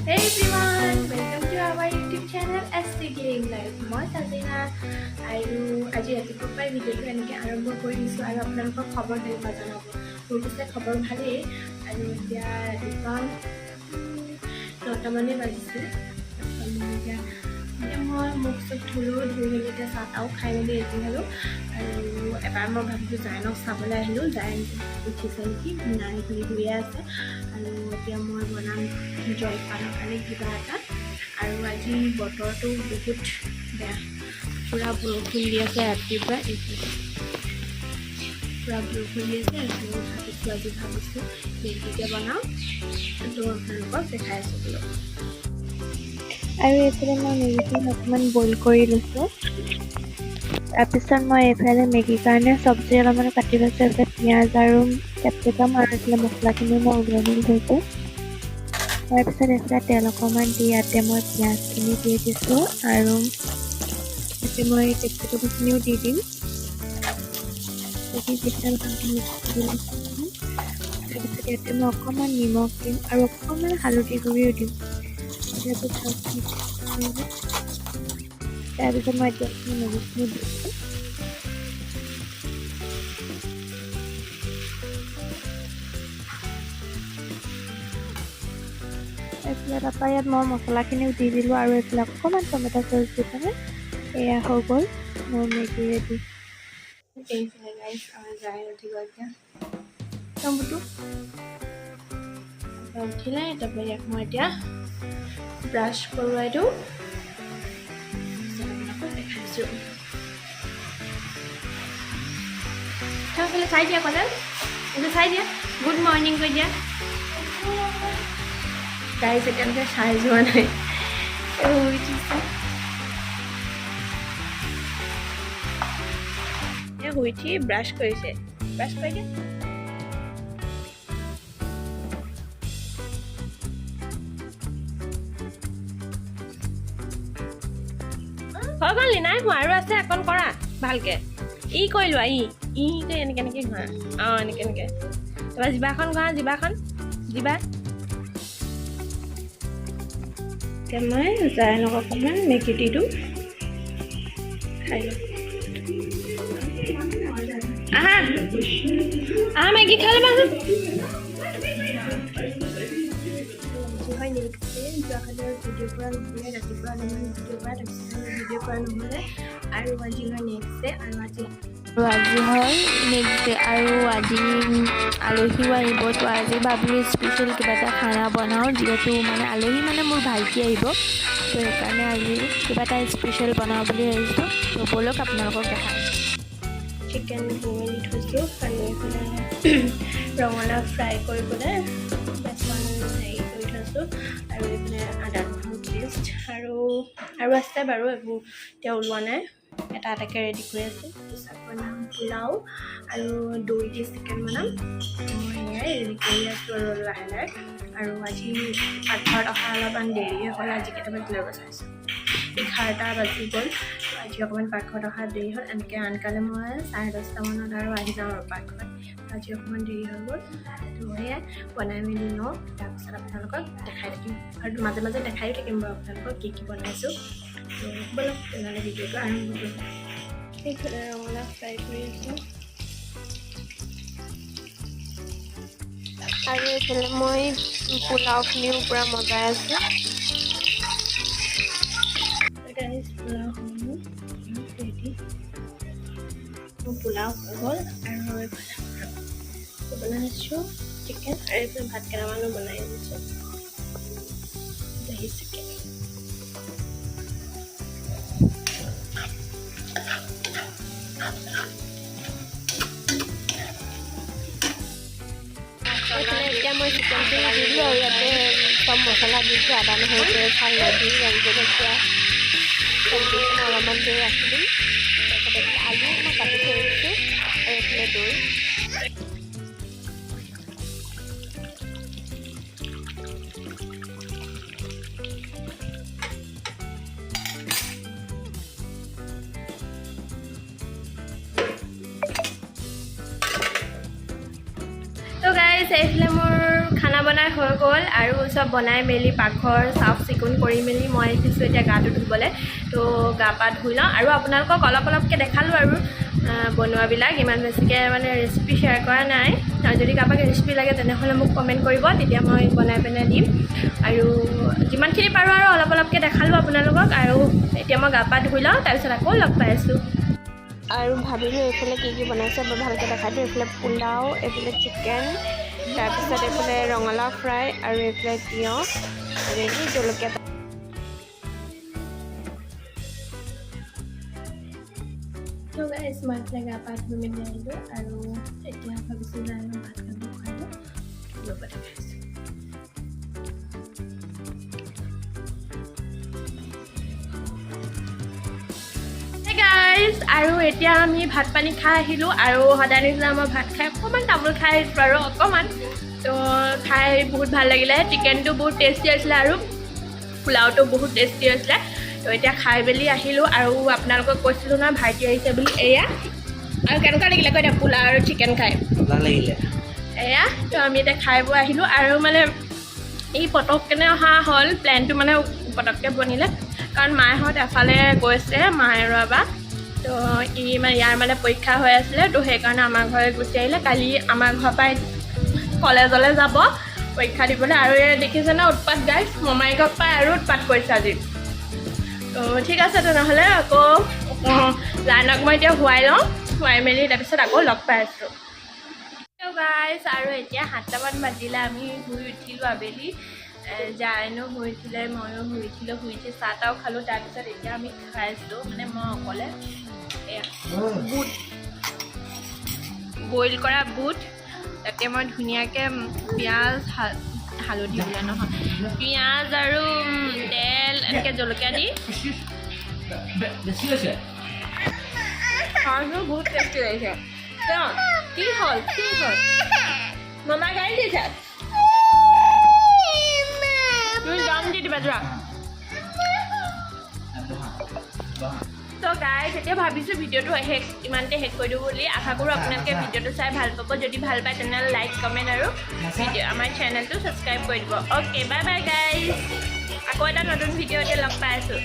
Hey everyone, welcome to our YouTube channel Stglamlife. মই সাজিনা আৰু আজি ৰাতিপুৱাৰ ভিডিঅ'টো এনেকৈ আৰম্ভ কৰি দিছোঁ আৰু আপোনালোকক খবৰ দিব জনাব। মোৰ পিছে খবৰ ভালেই আৰু এতিয়া ৰাতিপুৱা 9টা মানে বাজিছে। এতিয়া মই মুখ চুখ ধুলোঁ, ধুই মেলি এতিয়া চাহ তাহও খাই মেলি ৰেডি হ'লোঁ আৰু এবাৰ মই ভাবিছোঁ জাইনক চাবলৈ আহিলোঁ। জাইন উঠিছে নেকি নাই, ঘূৰিয়ে আছে আৰু এতিয়া মই বনাম জলপানৰ কাৰণে কিবা এটা। আৰু আজি বতৰটো বহুত বেয়া, পূৰা বৰষুণ দি আছে ৰাতিপুৱা, পূৰা বৰষুণ দি আছে। ভাবিছোঁ আজি মেগীকে বনাওঁ, তো আপোনালোকক দেখাই আছোঁ বোলো। আৰু এইফালে মই মেগীখিনি অকণমান বইল কৰি লৈছোঁ। তাৰপিছত মই এইফালে মেগীৰ কাৰণে চব্জি অলপমান কাটি লৈছোঁ। এইফালে পিঁয়াজ আৰু কেপচিকাম আৰু এইফালে মছলাখিনি মই উলিয়াই মেলি থৈছোঁ। তাৰপিছত এইফালে তেল অকণমান দি ইয়াতে মই পিঁয়াজখিনি দি দিছোঁ আৰু ইয়াতে মই কেপচিকামখিনিও দি দিম। তাৰপিছত ইয়াতে মই অকণমান নিমখ দিম আৰু অকণমান হালধি গুড়িও দিম। তাৰপিছত মই এতিয়া মেগীখিনি দিছোঁ। এইফালে তাৰপৰা ইয়াত মই মছলাখিনিও দি দিলোঁ আৰু এইফালে অকণমান টমেটো চচ দি পেলাই এয়া হৈ গ'ল মোৰ মেগী ৰেডি। এইফালে গাইছ আমাৰ যাই উঠিব এতিয়া টম্বুটো উঠিলে। তাৰপৰা ইয়াক মই এতিয়া ব্ৰাছ কৰোৱাই দিওঁ, দেখাইছোঁ। চাই দিয়া ক'লে এইটো চাই দিয়া, গুড মৰ্ণিং কৈ দিয়া। গাইজ এতিয়ালৈকে চাই যোৱা নাই, শুই উঠি ব্ৰাছ কৰিছে। ব্ৰাছ কৰি দিয়া। হৈ গ'ল নি? নাই হোৱা, আৰু আছে, অকণ কৰা ভালকে। ই কৰি লোৱা, ইটো এনেকে এনেকে ঘঁহা। অঁ এনেকে এনেকে। তাৰপৰা জিভাখন ঘঁহা, জিভাখন জিভা। এতিয়া মই জাইনক অকণমান মেগী দি দিওঁ, খাই লওঁ। আহা আহা মেগী খাই ল'বাচোন। হয় নেক্সট ডে যোৱাকালি ভিডিঅ' কৰা নহ'লে, ৰাতিপুৱা অলপমান ভিডিঅ' কৰা, তাৰপিছত ভিডিঅ' কৰা নহ'লে আৰু আজি হয় নেক্সট ডে আৰু আজি হয় নেক্সট ডে আৰু আজি আলহীও আহিব। তো আজি ভাবিলোঁ স্পেচিয়েল কিবা এটা খানা বনাওঁ, যিহেতু মানে আলহী মানে মোৰ ভাইটি আহিব, তো সেইকাৰণে আজি কিবা এটা স্পেচিয়েল বনাওঁ বুলি ভাবিছোঁ। তো ব'লক আপোনালোকক দেখাওঁ। চিকেন বইল থৈছোঁ আৰু এইফালে ৰঙালাও ফ্ৰাই কৰিবলৈ বেচন হেৰি কৰি থৈছোঁ আৰু এইফালে আদা নহৰু পেষ্ট আৰু আছে বাৰু, এইবোৰ এতিয়া ওলোৱা নাই, এটা এটাকৈ ৰেডি কৰি আছোঁ। পিছত বনাম পোলাও আৰু দৈ দি চিকেন বনাম। মই সেয়াই ৰেডি কৰি আছোঁ আৰু লাহে লাহে। আৰু আজি পাকঘৰত অহা অলপমান দেৰিয়ে হ'ল, আজি কেইটা বাজিলে চাইছোঁ 11টা বাজি গ'ল। আজি অকণমান পাকঘৰত অহা দেৰি হ'ল। এনেকৈ আনকালে মই 10:30 মানত আৰু আহি যাওঁ আৰু পাকঘৰত। আজি অকণমান দেৰি হৈ গ'ল, তো সেয়াই বনাই মেলি লওঁ, তাৰপিছত আপোনালোকক দেখাই থাকিম আৰু মাজে মাজে দেখাইও থাকিম বাৰু আপোনালোকক কি কি বনাইছোঁ। তো ব'লক তেনেহ'লে ভিডিঅ'টো আৰম্ভ কৰিম। এইফালে ৰঙালাও ফ্ৰাই কৰি আছোঁ আৰু এইফালে মই পোলাওখিনিও পূৰা মজাই আছোঁ। পোলাওসমূহ ৰেডি, মোৰ পোলাও হৈ গ'ল আৰু এইফালে বনাইছোঁ চিকেন আৰু এইফালে ভাত কেইটামানো বনাই দিছোঁ, দহি চিকেন। এতিয়া মই চিকেনখিনি দি দিলোঁ আৰু ইয়াতে চব মছলা দি দিছোঁ, আদা নহৰু পেষ্ট হালধি ৰং জলকীয়া, চব্জিখিনি অলপমান দেৰি ৰাখি দিম। তাৰপিছত আলু মই কাটি থৈ দিছোঁ আৰু এইফালে দৈ। তো গাইজ এইফালে মোৰ খানা বনাই হৈ গ'ল আৰু চব বনাই মেলি পাকঘৰ চাফ চিকুণ কৰি মেলি মই আহিছোঁ এতিয়া গাটো ধুবলৈ। তো গা পা ধুই লওঁ আৰু আপোনালোকক অলপ অলপকৈ দেখালোঁ আৰু বনোৱাবিলাক, ইমান বেছিকৈ মানে ৰেচিপি শ্বেয়াৰ কৰা নাই। আৰু যদি কাৰোবাক ৰেচিপি লাগে তেনেহ'লে মোক কমেণ্ট কৰিব, তেতিয়া মই বনাই পিনে দিম। আৰু যিমানখিনি পাৰোঁ আৰু অলপ অলপকৈ দেখালোঁ আপোনালোকক। আৰু এতিয়া মই গা পা ধুই লওঁ, তাৰপিছত আকৌ লগ পাই আছোঁ। আৰু ভাবিলোঁ এইফালে কি কি বনাইছে বৰ ভালকৈ দেখাই দিওঁ। এইফালে পোলাও, এইফালে চিকেন, তাৰপিছত এইফালে ৰঙালাও ফ্ৰাই আৰু এইফালে তিয়ঁহ আৰু এই জলকীয়া। তো গাইজ মই এইফালে গা পা ধুই মেলি আহিলোঁ আৰু এতিয়া ভাবিছোঁ যে ভাত খাব খোৱালোঁ লগতে খাইছোঁ। গাইজ আৰু এতিয়া আমি ভাত পানী খাই আহিলোঁ আৰু সদায় নিচিনা মই ভাত খাই অকণমান তামোল খাই আহিছোঁ আৰু অকণমান। তো খাই বহুত ভাল লাগিলে, চিকেনটো বহুত টেষ্টি আছিলে আৰু পোলাওটো বহুত টেষ্টি আছিলে। তো এতিয়া খাই মেলি আহিলোঁ আৰু আপোনালোকক কৈছিলোঁ নহয় ভাইটি আহিছে বুলি। এয়া আৰু কেনেকুৱা লাগিলে কৈ দিয়া পোলাও আৰু চিকেন খাই? ভাল লাগিলে। এয়া তো আমি এতিয়া খাই বৈ আহিলোঁ আৰু মানে এই পটককৈ অহা হ'ল, প্লেনটো মানে পটককৈ বনিলে কাৰণ মাহঁত এফালে গৈছে, মায়ে আৰু বাবা। তো ইয়াৰ মানে পৰীক্ষা হৈ আছিলে, তো সেইকাৰণে আমাৰ ঘৰলৈ গুচি আহিলে। কালি আমাৰ ঘৰৰ পৰাই কলেজলৈ যাব পৰীক্ষা দিবলৈ। আৰু এই দেখিছে ন উৎপাত গাইজ, মমায়েকক পাই আৰু উৎপাত কৰিছে আজি। তো ঠিক আছে তেনেহ'লে আকৌ লাইনক মই এতিয়া শুৱাই লওঁ, শুৱাই মেলি তাৰপিছত আকৌ লগ পাই আছোঁ। গাইজ আৰু এতিয়া 7টামান বাজিলে, আমি শুই উঠিলোঁ আবেলি। জানো শুই উঠিলে, ময়ো শুই উঠিলোঁ। শুই উঠি চাহ তাহও খালোঁ। তাৰপিছত এতিয়া আমি খাইছোঁ, মানে মই অকলে এয়া বুট, বইল কৰা বুট, তাতে মই ধুনীয়াকৈ পিঁয়াজ হালধি বোলে নহয়, পিঁয়াজ আৰু তেল এনেকৈ জলকীয়া দি খাইছোঁ। বহুত টেষ্টি লাগিছে। কি হ'ল কি হ'ল মামা গাড়ী দিছে, তুমি দম দি দিবা যোৱা। তো গাইজ এতিয়া ভাবিছোঁ ভিডিঅ'টো ইমানতে শেষ কৰি দিওঁ বুলি। আশা কৰোঁ আপোনালোকে ভিডিঅ'টো চাই ভাল পাব। যদি ভাল পায় তেনেহ'লে লাইক কমেণ্ট আৰু আমাৰ চেনেলটো ছাবস্ক্ৰাইব কৰি দিব। অ'কে বাই বাই গাইজ, আকৌ এটা নতুন ভিডিঅ'তে লগ পাই আছোঁ।